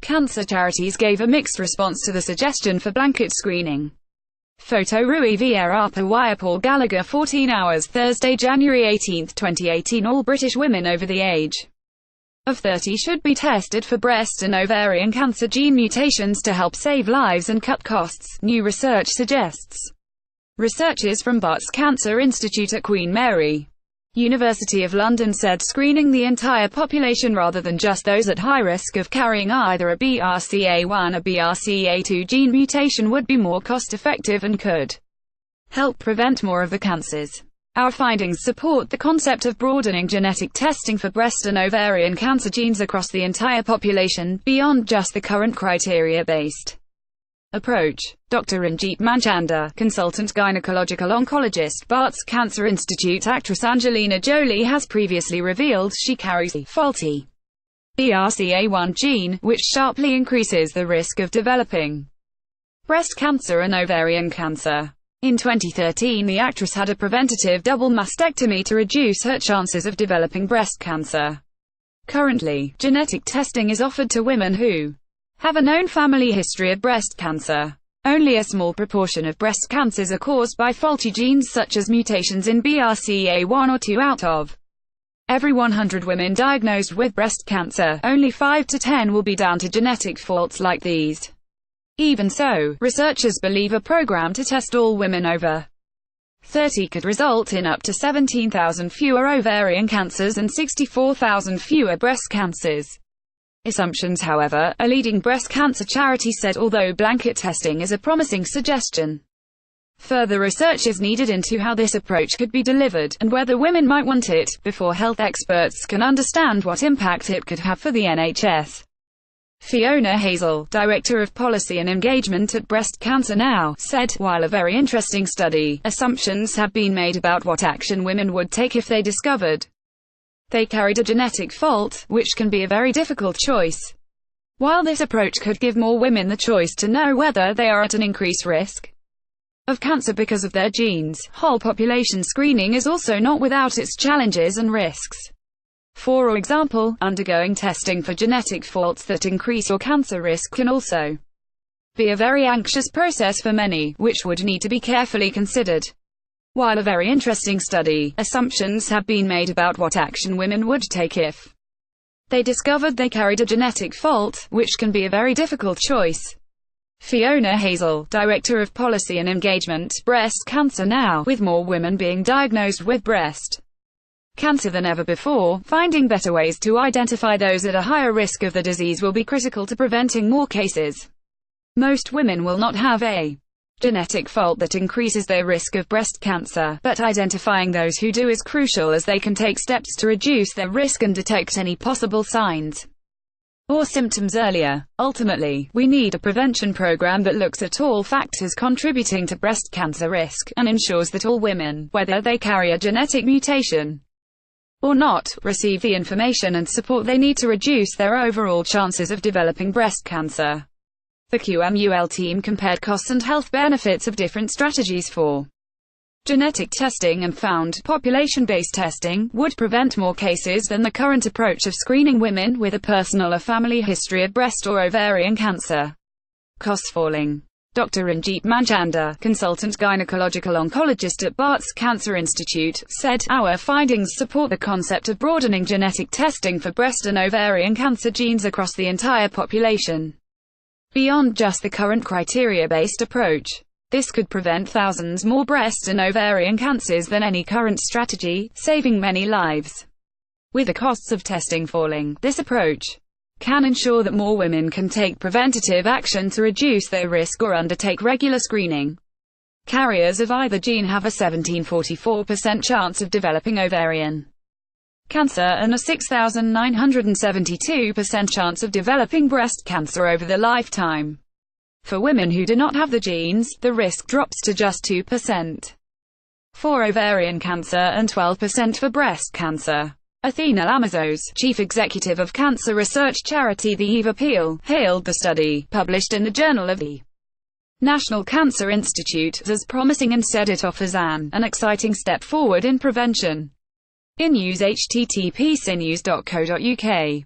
Cancer charities gave a mixed response to the suggestion for blanket screening. Photo Rui VieiraPA VieiraPA Gallagher 14 hours Thursday, January 18, 2018 All British women over the age of 30 should be tested for breast and ovarian cancer gene mutations to help save lives and cut costs, new research suggests. Researchers from Barts Cancer Institute at Queen Mary, University of London said screening the entire population rather than just those at high risk of carrying either a BRCA1 or BRCA2 gene mutation would be more cost-effective and could help prevent more of the cancers. Our findings support the concept of broadening genetic testing for breast and ovarian cancer genes across the entire population, beyond just the current criteria-based approach. Dr. Ranjit Manchanda, consultant gynaecological oncologist, Barts Cancer Institute actress Angelina Jolie has previously revealed she carries a faulty BRCA1 gene, which sharply increases the risk of developing breast cancer and ovarian cancer. In 2013, the actress had a preventative double mastectomy to reduce her chances of developing breast cancer. Currently, genetic testing is offered to women who have a known family history of breast cancer. Only a small proportion of breast cancers are caused by faulty genes such as mutations in BRCA1 or 2 out of every 100 women diagnosed with breast cancer. Only 5 to 10 will be down to genetic faults like these. Even so, researchers believe a program to test all women over 30 could result in up to 17,000 fewer ovarian cancers and 64,000 fewer breast cancers. Assumptions, however, a leading breast cancer charity said, although blanket testing is a promising suggestion, further research is needed into how this approach could be delivered, and whether women might want it, before health experts can understand what impact it could have for the NHS. Fiona Hazel, Director of Policy and Engagement at Breast Cancer Now, said, while a very interesting study, assumptions have been made about what action women would take if they discovered they carried a genetic fault, which can be a very difficult choice. While this approach could give more women the choice to know whether they are at an increased risk of cancer because of their genes, whole population screening is also not without its challenges and risks. For example, undergoing testing for genetic faults that increase your cancer risk can also be a very anxious process for many, which would need to be carefully considered. While a very interesting study, assumptions have been made about what action women would take if they discovered they carried a genetic fault, which can be a very difficult choice. Fiona Hazel, Director of Policy and Engagement, Breast Cancer Now, with more women being diagnosed with breast cancer than ever before, finding better ways to identify those at a higher risk of the disease will be critical to preventing more cases. Most women will not have a genetic fault that increases their risk of breast cancer, but identifying those who do is crucial as they can take steps to reduce their risk and detect any possible signs or symptoms earlier. Ultimately, we need a prevention program that looks at all factors contributing to breast cancer risk, and ensures that all women, whether they carry a genetic mutation or not, receive the information and support they need to reduce their overall chances of developing breast cancer. The QMUL team compared costs and health benefits of different strategies for genetic testing and found population-based testing would prevent more cases than the current approach of screening women with a personal or family history of breast or ovarian cancer. Costs falling. Dr. Ranjit Manchanda, consultant gynaecological oncologist at Barts Cancer Institute, said, our findings support the concept of broadening genetic testing for breast and ovarian cancer genes across the entire population, beyond just the current criteria-based approach. This could prevent thousands more breast and ovarian cancers than any current strategy, saving many lives. With the costs of testing falling, this approach can ensure that more women can take preventative action to reduce their risk or undertake regular screening. Carriers of either gene have a 17.44% chance of developing ovarian cancer and a 6,972% chance of developing breast cancer over their lifetime. For women who do not have the genes, the risk drops to just 2% for ovarian cancer and 12% for breast cancer. Athena Lamazos, chief executive of cancer research charity the VieiraPA, hailed the study, published in the Journal of the National Cancer Institute, as promising and said it offers an exciting step forward in prevention. In news http://cinews.co.uk